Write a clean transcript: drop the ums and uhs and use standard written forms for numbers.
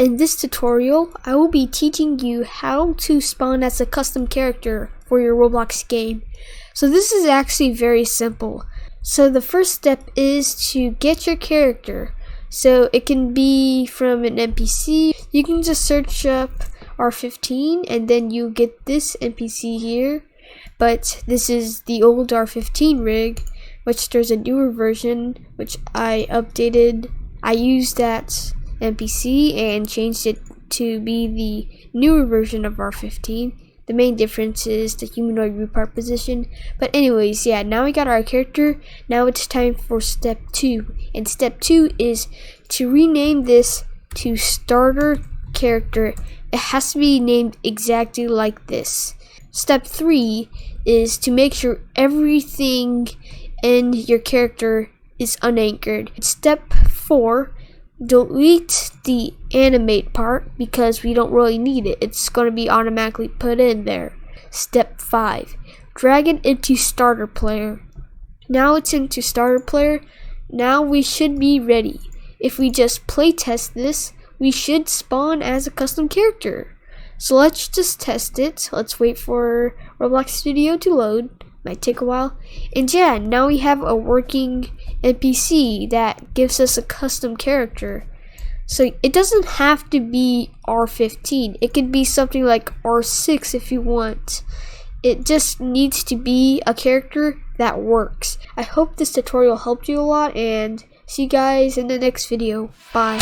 In this tutorial, I will be teaching you how to spawn as a custom character for your Roblox game. So this is actually very simple. So the first step is to get your character. So it can be from an NPC. You can just search up R15 and then you get this NPC here. But this is the old R15 rig, which there's a newer version which I updated. I used that NPC and changed it to be the newer version of R15. The main difference is the humanoid root part position. But anyways, yeah, now we got our character. Now it's time for step 2. And step 2 is to rename this to starter character. It has to be named exactly like this. Step 3 is to make sure everything in your character is unanchored. Step 4, delete the animate part because we don't really need it. It's going to be automatically put in there. Step 5, drag it into starter player. Now it's into starter player. Now we should be ready. If we just play test this, we should spawn as a custom character. So let's just test it. Let's wait for Roblox Studio to load. Might take a while. And yeah, now we have a working NPC that gives us a custom character. So it doesn't have to be R15. It could be something like R6 if you want. It just needs to be a character that works. I hope this tutorial helped you a lot, and see you guys in the next video. Bye.